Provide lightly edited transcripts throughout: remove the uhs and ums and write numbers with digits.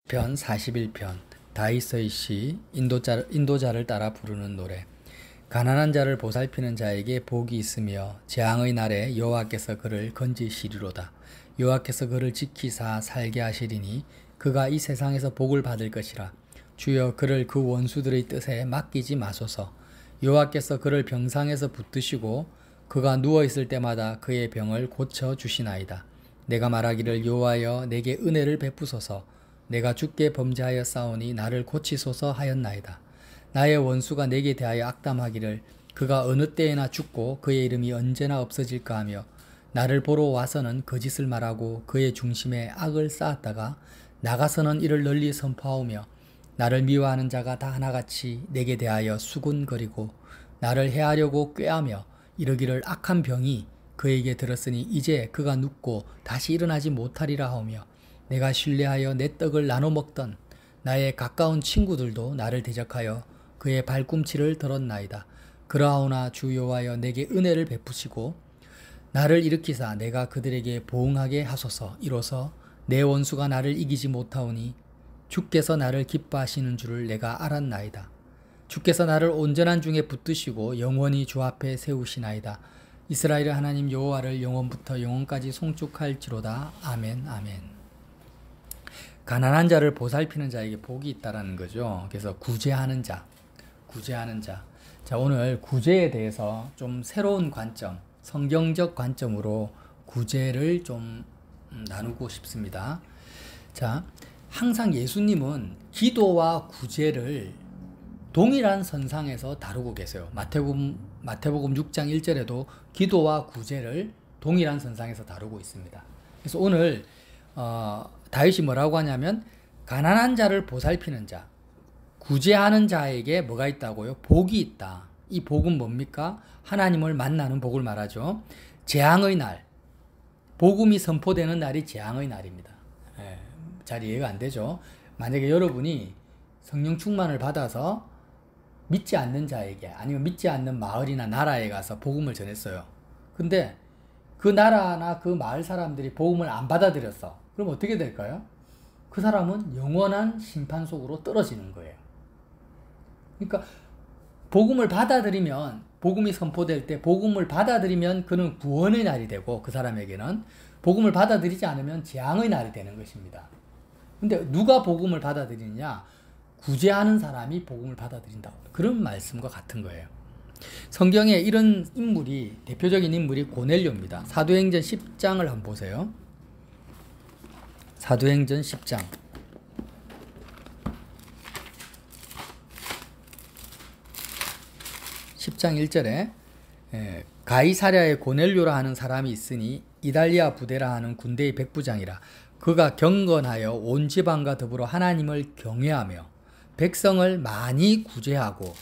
편 41편 다윗의 시 인도자를 따라 부르는 노래. 가난한 자를 보살피는 자에게 복이 있으며 재앙의 날에 여호와께서 그를 건지시리로다. 여호와께서 그를 지키사 살게 하시리니 그가 이 세상에서 복을 받을 것이라. 주여 그를 그 원수들의 뜻에 맡기지 마소서. 여호와께서 그를 병상에서 붙드시고 그가 누워있을 때마다 그의 병을 고쳐주시나이다. 내가 말하기를 여호와여 내게 은혜를 베푸소서. 내가 주께 범죄하여 싸우니 나를 고치소서 하였나이다. 나의 원수가 내게 대하여 악담하기를 그가 어느 때에나 죽고 그의 이름이 언제나 없어질까 하며 나를 보러 와서는 거짓을 말하고 그의 중심에 악을 쌓았다가 나가서는 이를 널리 선포하오며 나를 미워하는 자가 다 하나같이 내게 대하여 수군거리고 나를 해하려고 꾀하며 이르기를 악한 병이 그에게 들었으니 이제 그가 눕고 다시 일어나지 못하리라 하오며 내가 신뢰하여 내 떡을 나눠 먹던 나의 가까운 친구들도 나를 대적하여 그의 발꿈치를 들었나이다. 그러하오나 주 여호와여 내게 은혜를 베푸시고 나를 일으키사 내가 그들에게 보응하게 하소서. 이로써 내 원수가 나를 이기지 못하오니 주께서 나를 기뻐하시는 줄을 내가 알았나이다. 주께서 나를 온전한 중에 붙드시고 영원히 주 앞에 세우시나이다. 이스라엘의 하나님 여호와를 영원부터 영원까지 송축할지로다. 아멘 아멘. 가난한 자를 보살피는 자에게 복이 있다라는 거죠. 그래서 구제하는 자. 자, 오늘 구제에 대해서 좀 새로운 관점, 성경적 관점으로 구제를 좀 나누고 싶습니다. 자, 항상 예수님은 기도와 구제를 동일한 선상에서 다루고 계세요. 마태복음 6장 1절에도 기도와 구제를 동일한 선상에서 다루고 있습니다. 그래서 오늘 다윗이 뭐라고 하냐면 가난한 자를 보살피는 자, 구제하는 자에게 뭐가 있다고요? 복이 있다. 이 복은 뭡니까? 하나님을 만나는 복을 말하죠. 재앙의 날, 복음이 선포되는 날이 재앙의 날입니다. 잘 이해가 안 되죠? 만약에 여러분이 성령 충만을 받아서 믿지 않는 자에게 아니면 믿지 않는 마을이나 나라에 가서 복음을 전했어요. 근데 그 나라나 그 마을 사람들이 복음을 안 받아들였어. 그럼 어떻게 될까요? 그 사람은 영원한 심판 속으로 떨어지는 거예요. 그러니까 복음을 받아들이면, 복음이 선포될 때 복음을 받아들이면 그는 구원의 날이 되고 그 사람에게는 복음을 받아들이지 않으면 재앙의 날이 되는 것입니다. 근데 누가 복음을 받아들이느냐? 구제하는 사람이 복음을 받아들인다. 그런 말씀과 같은 거예요. 성경에 이런 인물이, 대표적인 인물이 고넬료입니다. 사도행전 10장을 한번 보세요. 사도행전 10장. 10장 1절에 가이사랴에 고넬료라 하는 사람이 있으니 이달리아 부대라 하는 군대의 백부장이라. 그가 경건하여 온 지방과 더불어 하나님을 경외하며 백성을 많이 구제하고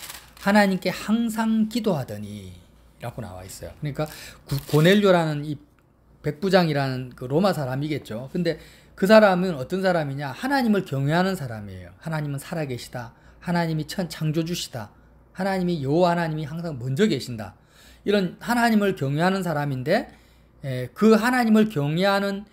하나님께 항상 기도하더니 라고 나와 있어요. 그러니까 고넬료라는 이 백부장이라는 그 로마 사람이겠죠. 근데 그 사람은 어떤 사람이냐? 하나님을 경외하는 사람이에요. 하나님은 살아계시다. 하나님이 창조주시다. 하나님이 여호와 하나님이 항상 먼저 계신다. 이런 하나님을 경외하는 사람인데 그 하나님을 경외하는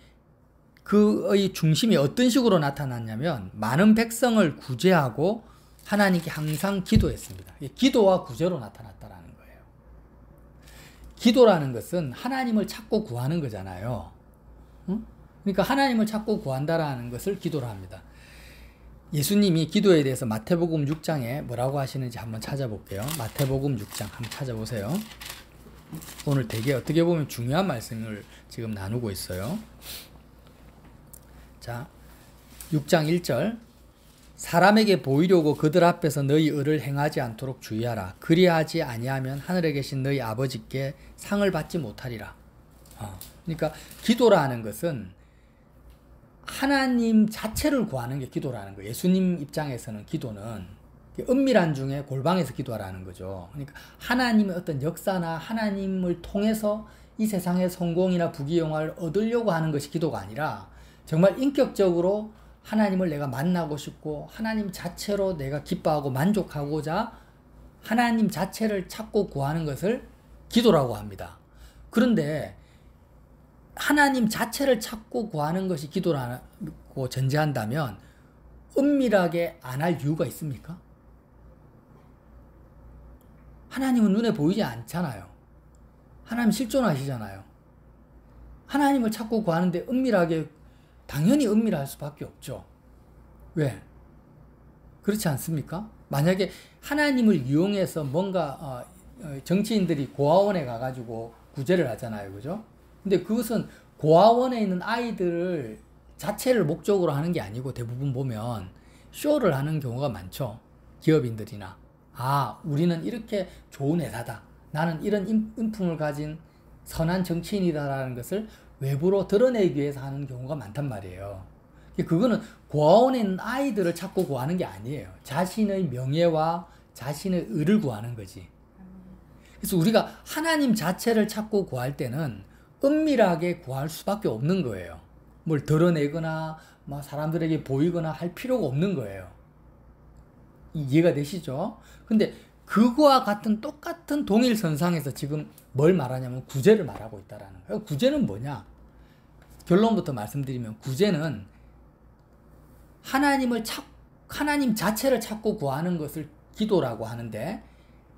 그의 중심이 어떤 식으로 나타났냐면 많은 백성을 구제하고 하나님께 항상 기도했습니다. 기도와 구제로 나타났다라는 거예요. 기도라는 것은 하나님을 찾고 구하는 거잖아요. 응? 그러니까 하나님을 찾고 구한다라는 것을 기도로 합니다. 예수님이 기도에 대해서 마태복음 6장에 뭐라고 하시는지 한번 찾아볼게요. 마태복음 6장 한번 찾아보세요. 오늘 되게 어떻게 보면 중요한 말씀을 지금 나누고 있어요. 자, 6장 1절. 사람에게 보이려고 그들 앞에서 너희 의를 행하지 않도록 주의하라. 그리하지 아니하면 하늘에 계신 너희 아버지께 상을 받지 못하리라. 그러니까 기도라는 것은 하나님 자체를 구하는 게 기도라는 거예요. 예수님 입장에서는 기도는 은밀한 중에 골방에서 기도하라는 거죠. 그러니까 하나님의 어떤 역사나 하나님을 통해서 이 세상의 성공이나 부귀영화를 얻으려고 하는 것이 기도가 아니라 정말 인격적으로 하나님을 내가 만나고 싶고 하나님 자체로 내가 기뻐하고 만족하고자 하나님 자체를 찾고 구하는 것을 기도라고 합니다. 그런데 하나님 자체를 찾고 구하는 것이 기도라고 전제한다면 은밀하게 안 할 이유가 있습니까? 하나님은 눈에 보이지 않잖아요. 하나님 실존하시잖아요. 하나님을 찾고 구하는데 은밀하게, 당연히 은밀할 수밖에 없죠. 왜? 그렇지 않습니까? 만약에 하나님을 이용해서 뭔가 정치인들이 고아원에 가가지고 구제를 하잖아요. 그죠? 근데 그것은 고아원에 있는 아이들 자체를 목적으로 하는 게 아니고 대부분 보면 쇼를 하는 경우가 많죠. 기업인들이나. 아, 우리는 이렇게 좋은 회사다. 나는 이런 인품을 가진 선한 정치인이다라는 것을 외부로 드러내기 위해서 하는 경우가 많단 말이에요. 그거는 고아원에 있는 아이들을 찾고 구하는 게 아니에요. 자신의 명예와 자신의 의를 구하는 거지. 그래서 우리가 하나님 자체를 찾고 구할 때는 은밀하게 구할 수밖에 없는 거예요. 뭘 드러내거나 사람들에게 보이거나 할 필요가 없는 거예요. 이해가 되시죠? 근데 그거와 같은 똑같은 동일선상에서 지금 뭘 말하냐면 구제를 말하고 있다라는 거예요. 구제는 뭐냐? 결론부터 말씀드리면 구제는 하나님 자체를 찾고 구하는 것을 기도라고 하는데,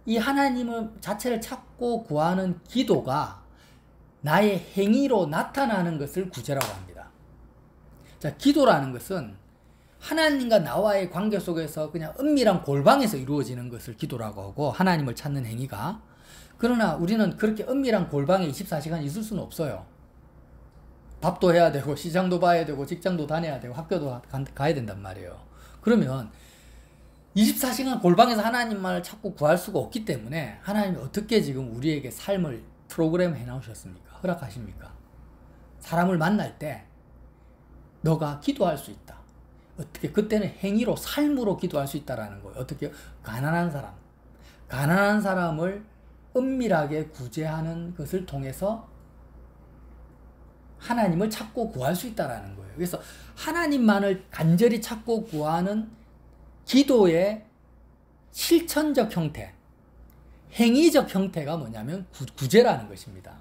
이 하나님을 자체를 찾고 구하는 기도가 나의 행위로 나타나는 것을 구제라고 합니다. 자, 기도라는 것은 하나님과 나와의 관계 속에서 그냥 은밀한 골방에서 이루어지는 것을 기도라고 하고, 하나님을 찾는 행위가. 그러나 우리는 그렇게 은밀한 골방에 24시간 있을 수는 없어요. 밥도 해야 되고, 시장도 봐야 되고, 직장도 다녀야 되고, 학교도 가야 된단 말이에요. 그러면 24시간 골방에서 하나님만을 찾고 구할 수가 없기 때문에 하나님이 어떻게 지금 우리에게 삶을 프로그램 해놓으셨습니까? 허락하십니까? 사람을 만날 때 너가 기도할 수 있다. 어떻게? 그때는 행위로, 삶으로 기도할 수 있다라는 거예요. 어떻게? 가난한 사람을 은밀하게 구제하는 것을 통해서 하나님을 찾고 구할 수 있다라는 거예요. 그래서 하나님만을 간절히 찾고 구하는 기도의 실천적 형태, 행위적 형태가 뭐냐면 구제라는 것입니다.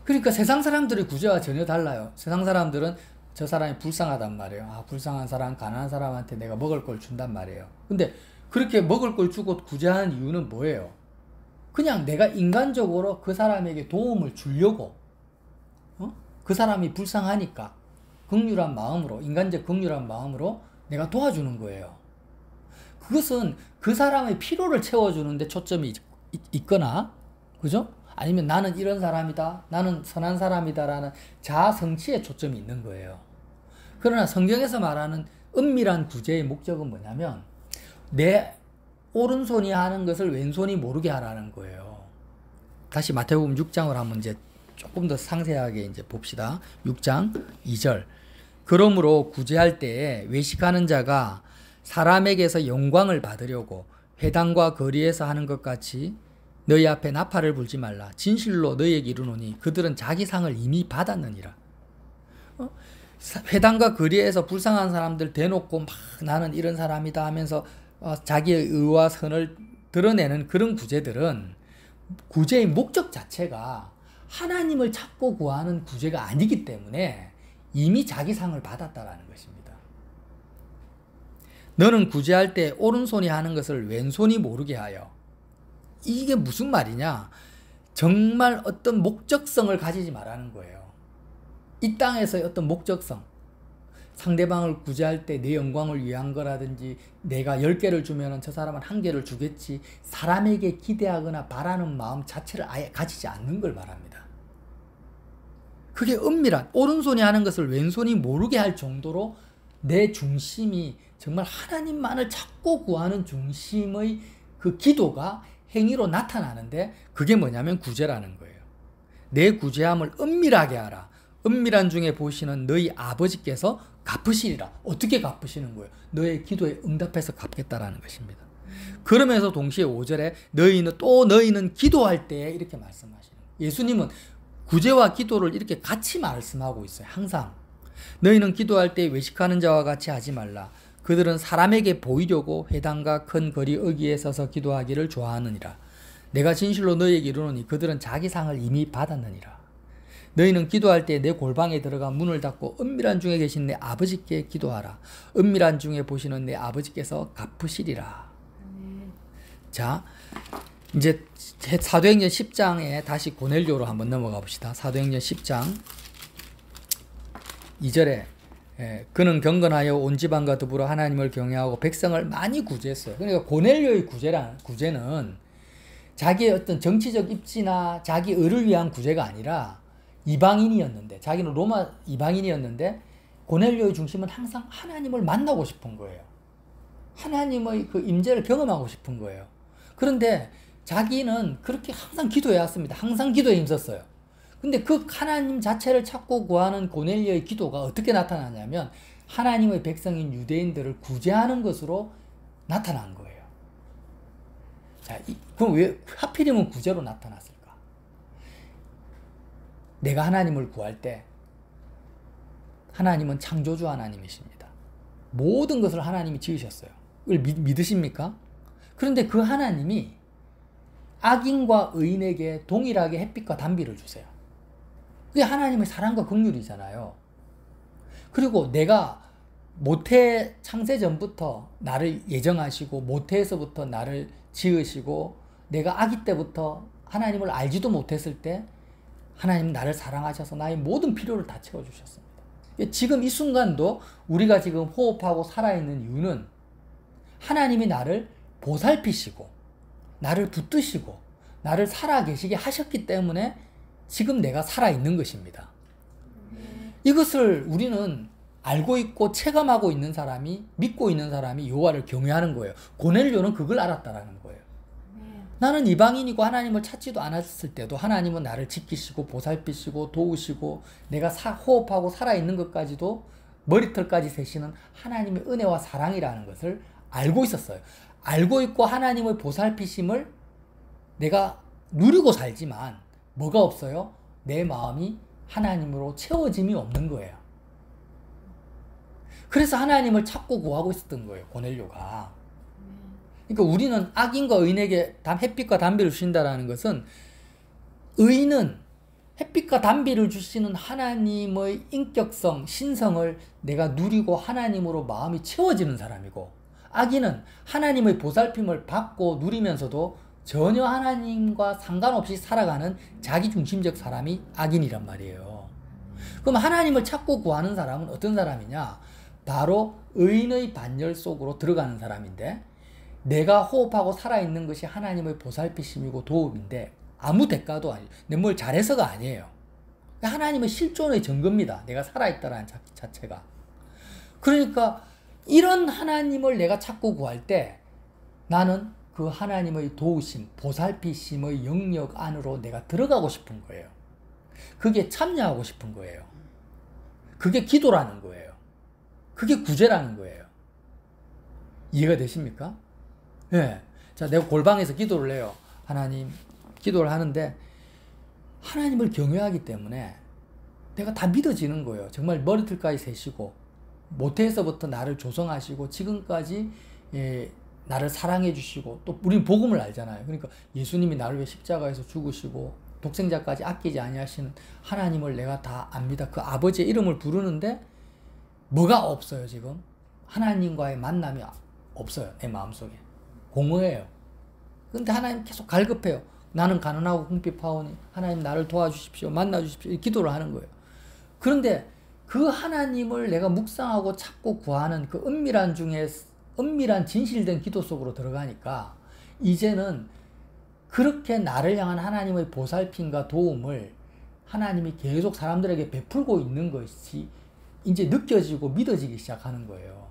그러니까 세상 사람들의 구제와 전혀 달라요. 세상 사람들은 저 사람이 불쌍하단 말이에요. 아, 불쌍한 사람, 가난한 사람한테 내가 먹을 걸 준단 말이에요. 근데 그렇게 먹을 걸 주고 구제하는 이유는 뭐예요? 그냥 내가 인간적으로 그 사람에게 도움을 주려고, 그 사람이 불쌍하니까 긍휼한 마음으로, 인간적 긍휼한 마음으로 내가 도와주는 거예요. 그것은 그 사람의 필요를 채워주는데 초점이 있거나, 그죠? 아니면 나는 이런 사람이다, 나는 선한 사람이다라는 자아 성취에 초점이 있는 거예요. 그러나 성경에서 말하는 은밀한 구제의 목적은 뭐냐면 내 오른손이 하는 것을 왼손이 모르게 하라는 거예요. 다시 마태복음 6장을 한번 이제 조금 더 상세하게 이제 봅시다. 6장 2절. 그러므로 구제할 때에 외식하는 자가 사람에게서 영광을 받으려고 회당과 거리에서 하는 것 같이 너희 앞에 나팔을 불지 말라. 진실로 너희에게 이르노니 그들은 자기 상을 이미 받았느니라. 회당과 거리에서 불쌍한 사람들 대놓고 막 나는 이런 사람이다 하면서 자기의 의와 선을 드러내는 그런 구제들은 구제의 목적 자체가 하나님을 찾고 구하는 구제가 아니기 때문에 이미 자기 상을 받았다라는 것입니다. 너는 구제할 때 오른손이 하는 것을 왼손이 모르게 하여. 이게 무슨 말이냐? 정말 어떤 목적성을 가지지 말라는 거예요. 이 땅에서의 어떤 목적성. 상대방을 구제할 때 내 영광을 위한 거라든지 내가 10개를 주면 저 사람은 1개를 주겠지. 사람에게 기대하거나 바라는 마음 자체를 아예 가지지 않는 걸 말합니다. 그게 은밀한, 오른손이 하는 것을 왼손이 모르게 할 정도로 내 중심이 정말 하나님만을 찾고 구하는 중심의 그 기도가 행위로 나타나는데, 그게 뭐냐면 구제라는 거예요. 내 구제함을 은밀하게 하라. 은밀한 중에 보시는 너희 아버지께서 갚으시리라. 어떻게 갚으시는 거예요? 너의 기도에 응답해서 갚겠다라는 것입니다. 그러면서 동시에 5절에 너희는 기도할 때 이렇게 말씀하시는 거예요. 예수님은 구제와 기도를 이렇게 같이 말씀하고 있어요. 항상. 너희는 기도할 때 외식하는 자와 같이 하지 말라. 그들은 사람에게 보이려고 회당과 큰 거리 어귀에 서서 기도하기를 좋아하느니라. 내가 진실로 너희에게 이르노니 그들은 자기 상을 이미 받았느니라. 너희는 기도할 때 내 골방에 들어가 문을 닫고 은밀한 중에 계신 내 아버지께 기도하라. 은밀한 중에 보시는 내 아버지께서 갚으시리라. 자, 이제 사도행전 10장에 다시 고넬료로 한번 넘어가 봅시다. 사도행전 10장 2절에 그는 경건하여 온 지방과 더불어 하나님을 경외하고 백성을 많이 구제했어요. 그러니까 고넬료의 구제는 자기의 어떤 정치적 입지나 자기 의를 위한 구제가 아니라 이방인이었는데, 자기는 로마 이방인이었는데 고넬료의 중심은 항상 하나님을 만나고 싶은 거예요. 하나님의 그 임재를 경험하고 싶은 거예요. 그런데 자기는 그렇게 항상 기도해 왔습니다. 항상 기도에 힘썼어요. 근데 그 하나님 자체를 찾고 구하는 고넬료의 기도가 어떻게 나타나냐면 하나님의 백성인 유대인들을 구제하는 것으로 나타난 거예요. 자, 그럼 왜 하필이면 구제로 나타났을까? 내가 하나님을 구할 때 하나님은 창조주 하나님이십니다. 모든 것을 하나님이 지으셨어요. 이걸 믿으십니까? 그런데 그 하나님이 악인과 의인에게 동일하게 햇빛과 단비를 주세요. 그게 하나님의 사랑과 긍휼이잖아요. 그리고 내가 모태 창세 전부터 나를 예정하시고 모태에서부터 나를 지으시고 내가 아기 때부터 하나님을 알지도 못했을 때 하나님은 나를 사랑하셔서 나의 모든 필요를 다 채워주셨습니다. 지금 이 순간도 우리가 지금 호흡하고 살아있는 이유는 하나님이 나를 보살피시고 나를 붙드시고 나를 살아계시게 하셨기 때문에 지금 내가 살아있는 것입니다. 이것을 우리는 알고 있고 체감하고 있는 사람이, 믿고 있는 사람이 여호와를 경외하는 거예요. 고넬료는 그걸 알았다라는 거예요. 나는 이방인이고 하나님을 찾지도 않았을 때도 하나님은 나를 지키시고 보살피시고 도우시고 내가 호흡하고 살아있는 것까지도 머리털까지 세시는 하나님의 은혜와 사랑이라는 것을 알고 있었어요. 알고 있고 하나님의 보살피심을 내가 누리고 살지만 뭐가 없어요? 내 마음이 하나님으로 채워짐이 없는 거예요. 그래서 하나님을 찾고 구하고 있었던 거예요, 고넬료가. 그러니까 우리는 악인과 의인에게 햇빛과 단비를 주신다는 것은 의인은 햇빛과 단비를 주시는 하나님의 인격성, 신성을 내가 누리고 하나님으로 마음이 채워지는 사람이고, 악인은 하나님의 보살핌을 받고 누리면서도 전혀 하나님과 상관없이 살아가는 자기중심적 사람이 악인이란 말이에요. 그럼 하나님을 찾고 구하는 사람은 어떤 사람이냐? 바로 의인의 반열 속으로 들어가는 사람인데, 내가 호흡하고 살아있는 것이 하나님의 보살피심이고 도움인데 아무 대가도 아니에요. 내 뭘 잘해서가 아니에요. 하나님의 실존의 증거입니다. 내가 살아있다는 자체가. 그러니까 이런 하나님을 내가 찾고 구할 때 나는 그 하나님의 도우심, 보살피심의 영역 안으로 내가 들어가고 싶은 거예요. 그게 참여하고 싶은 거예요. 그게 기도라는 거예요. 그게 구제라는 거예요. 이해가 되십니까? 예. 자, 내가 골방에서 기도를 해요. 하나님, 기도를 하는데 하나님을 경외하기 때문에 내가 다 믿어지는 거예요. 정말 머리털까지 세시고 모태에서부터 나를 조성하시고 지금까지 나를 사랑해 주시고, 또 우리는 복음을 알잖아요. 그러니까 예수님이 나를 위해 십자가에서 죽으시고 독생자까지 아끼지 아니하시는 하나님을 내가 다 압니다. 그 아버지의 이름을 부르는데 뭐가 없어요. 지금 하나님과의 만남이 없어요. 내 마음속에 공허해요. 근데 하나님 계속 갈급해요. 나는 가난하고 궁핍하오니 하나님 나를 도와주십시오, 만나주십시오, 기도를 하는 거예요. 그런데 그 하나님을 내가 묵상하고 찾고 구하는 그 은밀한 중에 은밀한 진실된 기도 속으로 들어가니까 이제는 그렇게 나를 향한 하나님의 보살핌과 도움을 하나님이 계속 사람들에게 베풀고 있는 것이 이제 느껴지고 믿어지기 시작하는 거예요.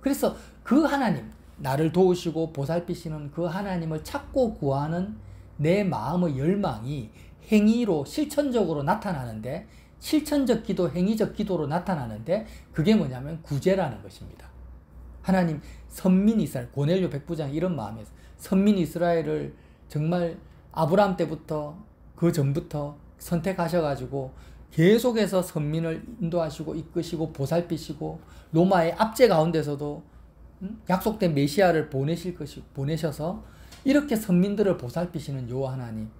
그래서 그 하나님, 나를 도우시고 보살피시는 그 하나님을 찾고 구하는 내 마음의 열망이 행위로 실천적으로 나타나는데, 실천적 기도, 행위적 기도로 나타나는데 그게 뭐냐면 구제라는 것입니다. 하나님, 선민 이스라엘, 고넬료 백부장 이런 마음에서 선민 이스라엘을 정말 아브라함 때부터 그 전부터 선택하셔가지고 계속해서 선민을 인도하시고 이끄시고 보살피시고 로마의 압제 가운데서도 약속된 메시아를 보내셔서 이렇게 선민들을 보살피시는 여호와 하나님,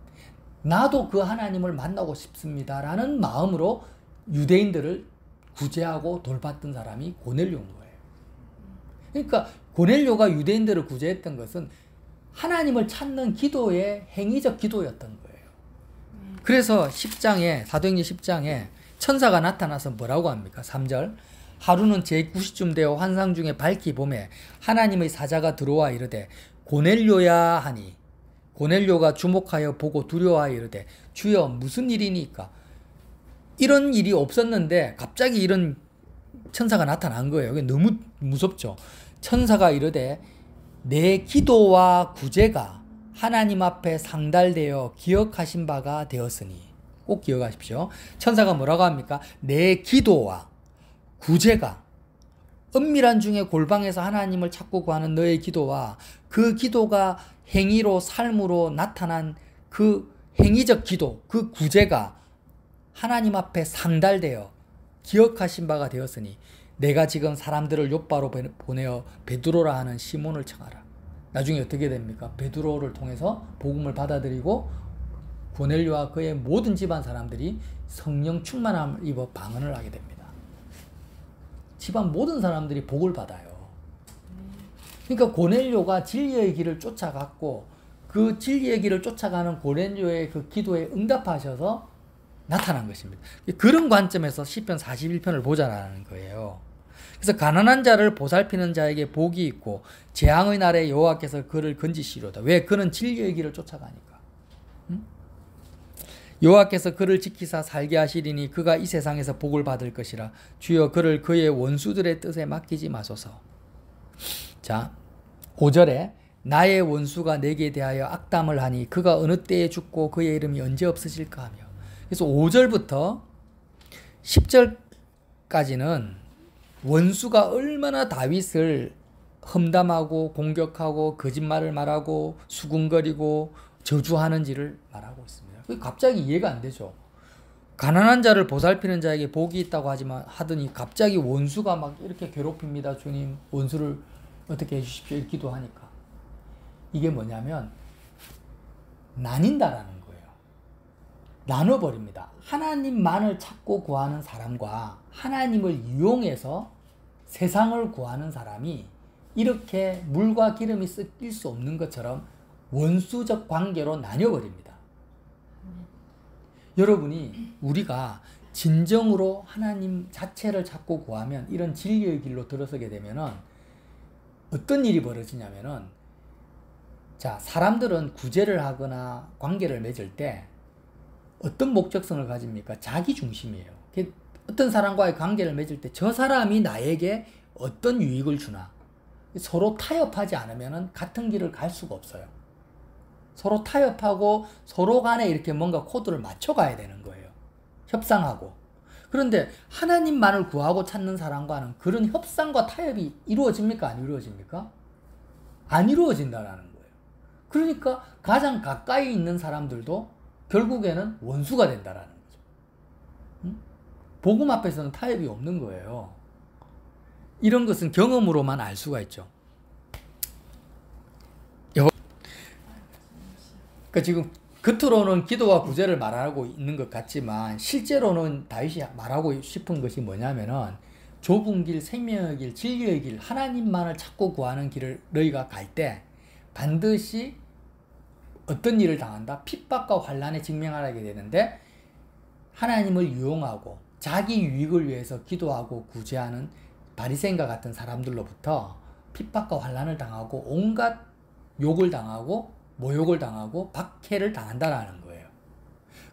나도 그 하나님을 만나고 싶습니다라는 마음으로 유대인들을 구제하고 돌봤던 사람이 고넬료인 거예요. 그러니까 고넬료가 유대인들을 구제했던 것은 하나님을 찾는 기도의 행위적 기도였던 거예요. 그래서 10장에 사도행전 10장에 천사가 나타나서 뭐라고 합니까? 3절 하루는 제9시쯤 되어 환상 중에 밝히 보매 하나님의 사자가 들어와 이르되 고넬료야 하니 고넬료가 주목하여 보고 두려워하여 이르되 주여 무슨 일이니까? 이런 일이 없었는데 갑자기 이런 천사가 나타난 거예요. 너무 무섭죠. 천사가 이르되 내 기도와 구제가 하나님 앞에 상달되어 기억하신 바가 되었으니 꼭 기억하십시오. 천사가 뭐라고 합니까? 내 기도와 구제가 은밀한 중에 골방에서 하나님을 찾고 구하는 너의 기도와 그 기도가 행위로 삶으로 나타난 그 행위적 기도, 그 구제가 하나님 앞에 상달되어 기억하신 바가 되었으니 내가 지금 사람들을 욥바로 보내어 베드로라 하는 시몬을 청하라. 나중에 어떻게 됩니까? 베드로를 통해서 복음을 받아들이고 고넬료와 그의 모든 집안 사람들이 성령 충만함을 입어 방언을 하게 됩니다. 집안 모든 사람들이 복을 받아요. 그러니까 고넬료가 진리의 길을 쫓아갔고 그 진리의 길을 쫓아가는 고넬료의 그 기도에 응답하셔서 나타난 것입니다. 그런 관점에서 시편 41편을 보자라는 거예요. 그래서 가난한 자를 보살피는 자에게 복이 있고 재앙의 날에 여호와께서 그를 건지시리로다. 왜? 그는 진리의 길을 쫓아가니까. 여호와께서 그를 지키사 살게 하시리니 그가 이 세상에서 복을 받을 것이라. 주여 그를 그의 원수들의 뜻에 맡기지 마소서. 자, 5절에 나의 원수가 내게 대하여 악담을 하니 그가 어느 때에 죽고 그의 이름이 언제 없어질까 하며. 그래서 5절부터 10절까지는 원수가 얼마나 다윗을 험담하고 공격하고 거짓말을 말하고 수군거리고 저주하는지를 말하고 있습니다. 갑자기 이해가 안 되죠. 가난한 자를 보살피는 자에게 복이 있다고 하더니 갑자기 원수가 막 이렇게 괴롭힙니다. 주님 원수를 어떻게 해주십시오. 이렇게 기도하니까. 이게 뭐냐면 나뉜다라는 거예요. 나눠버립니다. 하나님만을 찾고 구하는 사람과 하나님을 이용해서 세상을 구하는 사람이 이렇게 물과 기름이 섞일 수 없는 것처럼 원수적 관계로 나뉘어버립니다. 여러분이 우리가 진정으로 하나님 자체를 찾고 구하면 이런 진리의 길로 들어서게 되면은 어떤 일이 벌어지냐면은 자, 사람들은 구제를 하거나 관계를 맺을 때 어떤 목적성을 가집니까? 자기 중심이에요. 어떤 사람과의 관계를 맺을 때 저 사람이 나에게 어떤 유익을 주나 서로 타협하지 않으면 같은 길을 갈 수가 없어요. 서로 타협하고 서로 간에 이렇게 뭔가 코드를 맞춰가야 되는 거예요. 협상하고. 그런데 하나님만을 구하고 찾는 사람과는 그런 협상과 타협이 이루어집니까? 안 이루어집니까? 안 이루어진다라는 거예요. 그러니까 가장 가까이 있는 사람들도 결국에는 원수가 된다라는 거죠. 복음 앞에서는 타협이 없는 거예요. 이런 것은 경험으로만 알 수가 있죠. 그러니까 지금 겉으로는 기도와 구제를 말하고 있는 것 같지만 실제로는 다윗이 말하고 싶은 것이 뭐냐면은 좁은 길, 생명의 길, 진리의 길, 하나님만을 찾고 구하는 길을 너희가 갈 때 반드시 어떤 일을 당한다? 핍박과 환난에 직면하게 되는데 하나님을 이용하고 자기 유익을 위해서 기도하고 구제하는 바리새인과 같은 사람들로부터 핍박과 환난을 당하고 온갖 욕을 당하고 모욕을 당하고 박해를 당한다라는 거예요.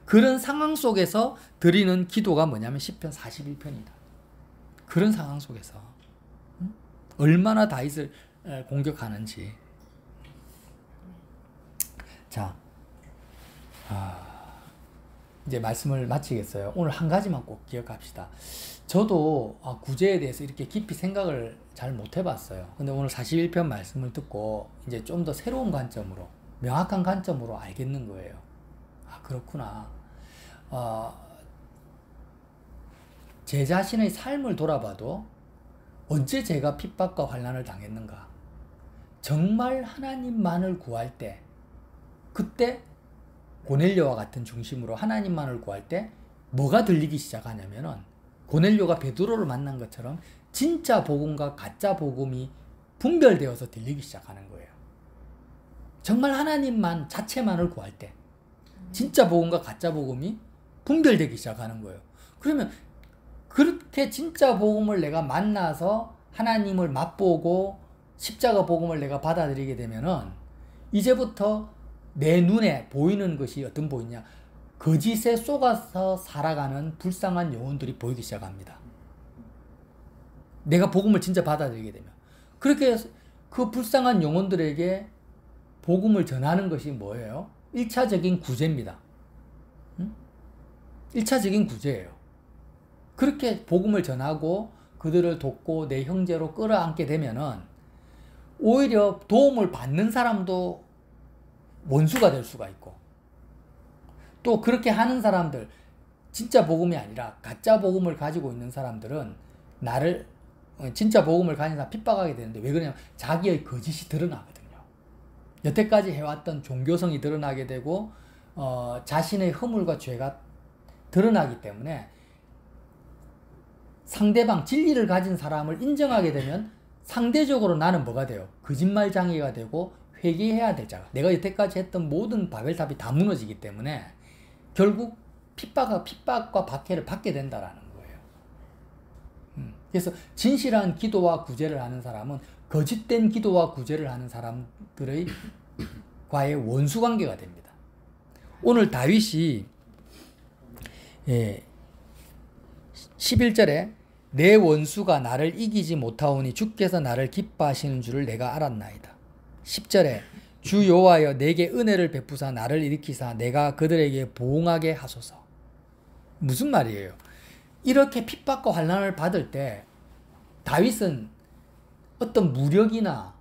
그런 상황 속에서 드리는 기도가 뭐냐면 시편 41편이다. 그런 상황 속에서 얼마나 다윗을 공격하는지. 자, 이제 말씀을 마치겠어요. 오늘 한 가지만 꼭 기억합시다. 저도 구제에 대해서 이렇게 깊이 생각을 잘 못 해봤어요. 근데 오늘 41편 말씀을 듣고 이제 좀 더 새로운 관점으로 명확한 관점으로 알겠는 거예요. 아, 그렇구나. 제 자신의 삶을 돌아봐도 언제 제가 핍박과 환난을 당했는가? 정말 하나님만을 구할 때 그때 고넬료와 같은 중심으로 하나님만을 구할 때 뭐가 들리기 시작하냐면은 고넬료가 베드로를 만난 것처럼 진짜 복음과 가짜 복음이 분별되어서 들리기 시작하는 거예요. 정말 하나님만 자체만을 구할 때 진짜 복음과 가짜 복음이 분별되기 시작하는 거예요. 그러면 그렇게 진짜 복음을 내가 만나서 하나님을 맛보고 십자가 복음을 내가 받아들이게 되면은 이제부터 내 눈에 보이는 것이 어떤 보이냐? 거짓에 속아서 살아가는 불쌍한 영혼들이 보이기 시작합니다. 내가 복음을 진짜 받아들이게 되면. 그렇게 그 불쌍한 영혼들에게 복음을 전하는 것이 뭐예요? 1차적인 구제입니다. 1차적인 구제예요. 그렇게 복음을 전하고 그들을 돕고 내 형제로 끌어안게 되면은 오히려 도움을 받는 사람도 원수가 될 수가 있고, 또 그렇게 하는 사람들, 진짜 복음이 아니라 가짜 복음을 가지고 있는 사람들은 나를, 진짜 복음을 가진 사람 핍박하게 되는데, 왜 그러냐면 자기의 거짓이 드러나거든요. 여태까지 해왔던 종교성이 드러나게 되고 자신의 허물과 죄가 드러나기 때문에 상대방, 진리를 가진 사람을 인정하게 되면 상대적으로 나는 뭐가 돼요? 거짓말장애가 되고 회개해야 될 자가, 내가 여태까지 했던 모든 바벨탑이 다 무너지기 때문에 결국 핍박과 박해를 받게 된다라는 거예요. 그래서 진실한 기도와 구제를 하는 사람은 거짓된 기도와 구제를 하는 사람들의 과의 원수관계가 됩니다. 오늘 다윗이 11절에 내 원수가 나를 이기지 못하오니 주께서 나를 기뻐하시는 줄을 내가 알았나이다. 10절에 주 여호와여 내게 은혜를 베푸사 나를 일으키사 내가 그들에게 보응하게 하소서. 무슨 말이에요? 이렇게 핍박과 환난을 받을 때 다윗은 어떤 무력이나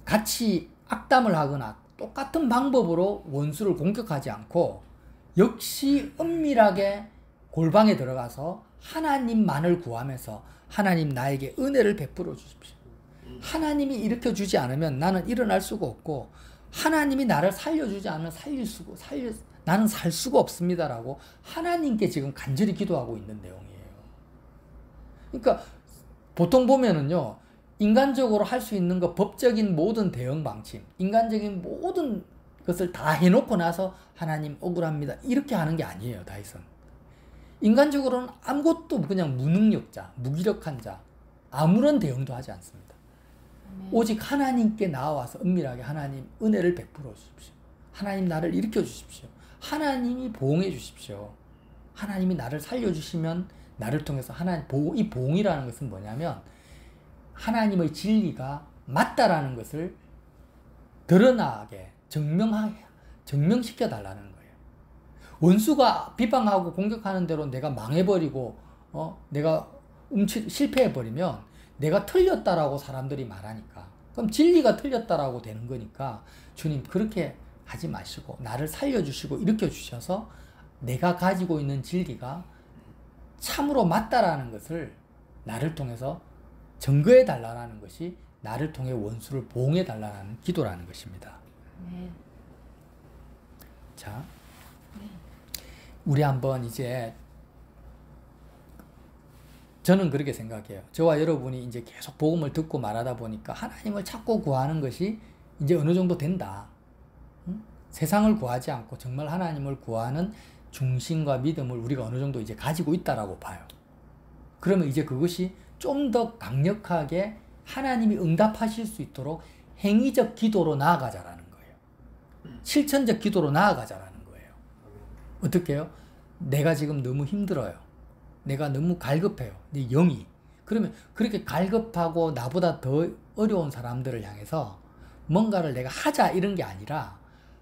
같이 악담을 하거나 똑같은 방법으로 원수를 공격하지 않고 역시 은밀하게 골방에 들어가서 하나님만을 구하면서 하나님 나에게 은혜를 베풀어 주십시오. 하나님이 일으켜주지 않으면 나는 일어날 수가 없고 하나님이 나를 살려주지 않으면 나는 살 수가 없습니다라고 하나님께 지금 간절히 기도하고 있는 내용이에요. 그러니까 보통 보면은요, 인간적으로 할 수 있는 거, 법적인 모든 대응 방침, 인간적인 모든 것을 다 해놓고 나서 하나님 억울합니다 이렇게 하는 게 아니에요. 다윗은 인간적으로는 아무것도, 그냥 무능력자, 무기력한 자, 아무런 대응도 하지 않습니다. 오직 하나님께 나와서 은밀하게 하나님 은혜를 베풀어 주십시오. 하나님 나를 일으켜 주십시오. 하나님이 보응해 주십시오. 하나님이 나를 살려주시면 나를 통해서 이 보응이라는 것은 뭐냐면 하나님의 진리가 맞다라는 것을 드러나게 증명시켜 달라는 거예요. 원수가 비방하고 공격하는 대로 내가 망해버리고 내가 실패해버리면 내가 틀렸다라고 사람들이 말하니까, 그럼 진리가 틀렸다라고 되는 거니까 주님 그렇게 하지 마시고 나를 살려주시고 일으켜주셔서 내가 가지고 있는 진리가 참으로 맞다라는 것을 나를 통해서 증거해 달라는 것이 나를 통해 원수를 보응해 달라는 기도라는 것입니다. 네. 자, 우리 한번 이제, 저는 그렇게 생각해요. 저와 여러분이 이제 계속 복음을 듣고 말하다 보니까 하나님을 찾고 구하는 것이 이제 어느 정도 된다. 세상을 구하지 않고 정말 하나님을 구하는 중심과 믿음을 우리가 어느 정도 이제 가지고 있다라고 봐요. 그러면 이제 그것이 좀 더 강력하게 하나님이 응답하실 수 있도록 행위적 기도로 나아가자라는 거예요. 실천적 기도로 나아가자라는 거예요. 어떻게 해요? 내가 지금 너무 힘들어요. 내가 너무 갈급해요. 내 영이. 그러면 그렇게 갈급하고 나보다 더 어려운 사람들을 향해서 뭔가를 내가 하자 이런 게 아니라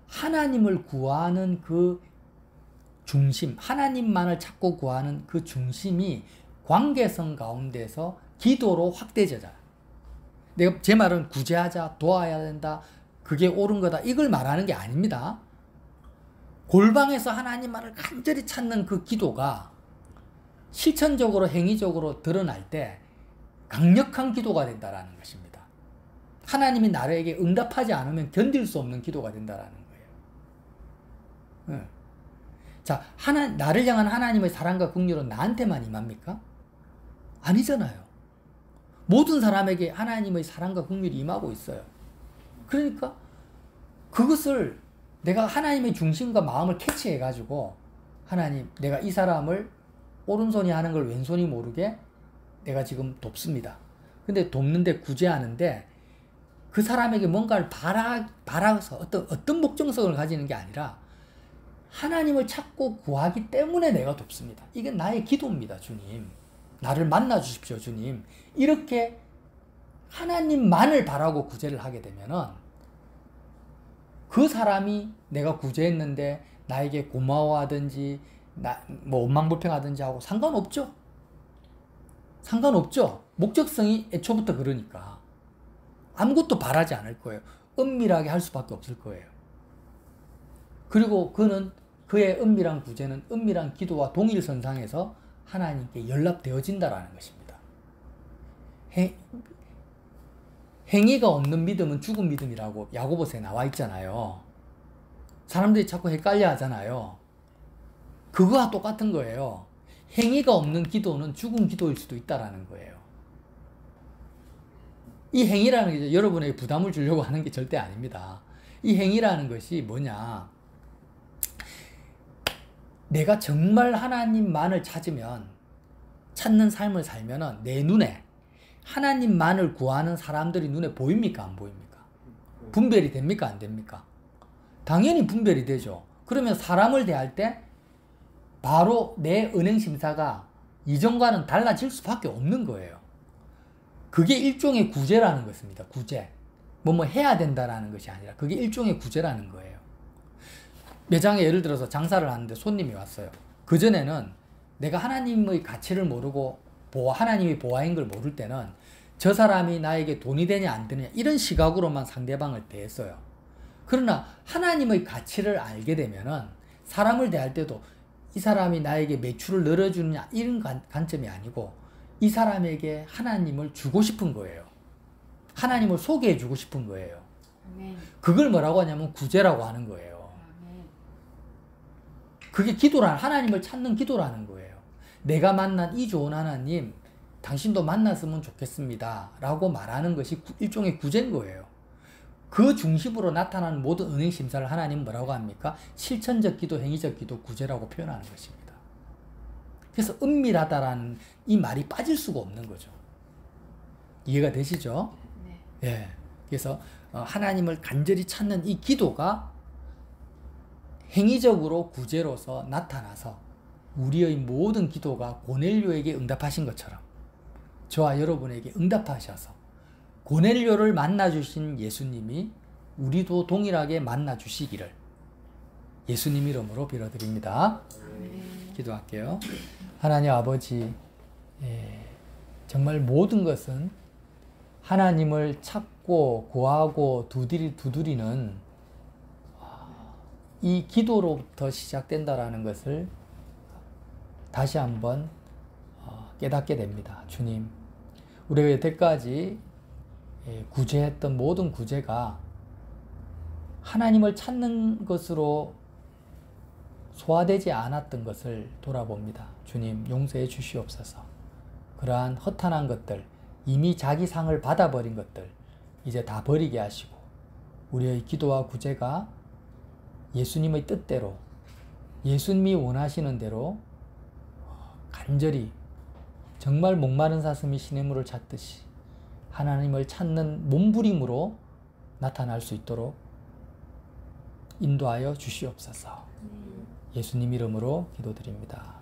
하나님을 구하는 그 중심, 하나님만을 찾고 구하는 그 중심이 관계성 가운데서 기도로 확대되자. 제 말은 구제하자, 도와야 된다, 그게 옳은 거다 이걸 말하는 게 아닙니다. 골방에서 하나님만을 간절히 찾는 그 기도가 실천적으로 행위적으로 드러날 때 강력한 기도가 된다라는 것입니다. 하나님이 나에게 응답하지 않으면 견딜 수 없는 기도가 된다라는 거예요. 예. 자, 나를 향한 하나님의 사랑과 긍휼은 나한테만 임합니까? 아니잖아요. 모든 사람에게 하나님의 사랑과 긍휼이 임하고 있어요. 그러니까 그것을 내가 하나님의 중심과 마음을 캐치해가지고 하나님, 내가 이 사람을 오른손이 하는 걸 왼손이 모르게 내가 지금 돕습니다. 근데 돕는데 구제하는데 그 사람에게 뭔가를 바라서 어떤 목적성을 가지는 게 아니라 하나님을 찾고 구하기 때문에 내가 돕습니다. 이게 나의 기도입니다, 주님. 나를 만나 주십시오, 주님. 이렇게 하나님만을 바라고 구제를 하게 되면은 그 사람이 내가 구제했는데 나에게 고마워하든지 뭐 원망불평하든지 하고 상관없죠. 상관없죠. 목적성이 애초부터 그러니까 아무것도 바라지 않을 거예요. 은밀하게 할 수밖에 없을 거예요. 그리고 그의 은밀한 구제는 은밀한 기도와 동일선상에서 하나님께 연락되어진다라는 것입니다. 행위가 없는 믿음은 죽은 믿음이라고 야고보서에 나와 있잖아요. 사람들이 자꾸 헷갈려 하잖아요. 그거와 똑같은 거예요. 행위가 없는 기도는 죽은 기도일 수도 있다라는 거예요. 이 행위라는 게 여러분에게 부담을 주려고 하는 게 절대 아닙니다. 이 행위라는 것이 뭐냐? 내가 정말 하나님만을 찾는 삶을 살면은 내 눈에 하나님만을 구하는 사람들이 눈에 보입니까? 안 보입니까? 분별이 됩니까? 안 됩니까? 당연히 분별이 되죠. 그러면 사람을 대할 때 바로 내 은행심사가 이전과는 달라질 수밖에 없는 거예요. 그게 일종의 구제라는 것입니다. 구제. 뭐 해야 된다라는 것이 아니라 그게 일종의 구제라는 거예요. 매장에 예를 들어서 장사를 하는데 손님이 왔어요. 그전에는 내가 하나님의 가치를 모르고 하나님의 보아인 걸 모를 때는 저 사람이 나에게 돈이 되냐 안 되느냐 이런 시각으로만 상대방을 대했어요. 그러나 하나님의 가치를 알게 되면은 사람을 대할 때도 이 사람이 나에게 매출을 늘어주느냐 이런 관점이 아니고 이 사람에게 하나님을 주고 싶은 거예요. 하나님을 소개해 주고 싶은 거예요. 아멘. 그걸 뭐라고 하냐면 구제라고 하는 거예요. 아멘. 그게 하나님을 찾는 기도라는 거예요. 내가 만난 이 좋은 하나님, 당신도 만났으면 좋겠습니다. 라고 말하는 것이 일종의 구제인 거예요. 그 중심으로 나타나는 모든 은행심사를 하나님은 뭐라고 합니까? 실천적 기도, 행위적 기도, 구제라고 표현하는 것입니다. 그래서 은밀하다라는 이 말이 빠질 수가 없는 거죠. 이해가 되시죠? 네. 예. 그래서 하나님을 간절히 찾는 이 기도가 행위적으로 구제로서 나타나서 우리의 모든 기도가 고넬료에게 응답하신 것처럼 저와 여러분에게 응답하셔서 고넬료를 만나주신 예수님이 우리도 동일하게 만나주시기를 예수님 이름으로 빌어드립니다. 기도할게요. 하나님 아버지, 정말 모든 것은 하나님을 찾고 구하고 두드리는 이 기도로부터 시작된다라는 것을 다시 한번 깨닫게 됩니다. 주님, 우리가 여태까지 구제했던 모든 구제가 하나님을 찾는 것으로 소화되지 않았던 것을 돌아봅니다. 주님, 용서해 주시옵소서. 그러한 허탄한 것들, 이미 자기 상을 받아버린 것들 이제 다 버리게 하시고 우리의 기도와 구제가 예수님의 뜻대로 예수님이 원하시는 대로 간절히 정말 목마른 사슴이 시냇물을 찾듯이 하나님을 찾는 몸부림으로 나타날 수 있도록 인도하여 주시옵소서. 예수님 이름으로 기도드립니다.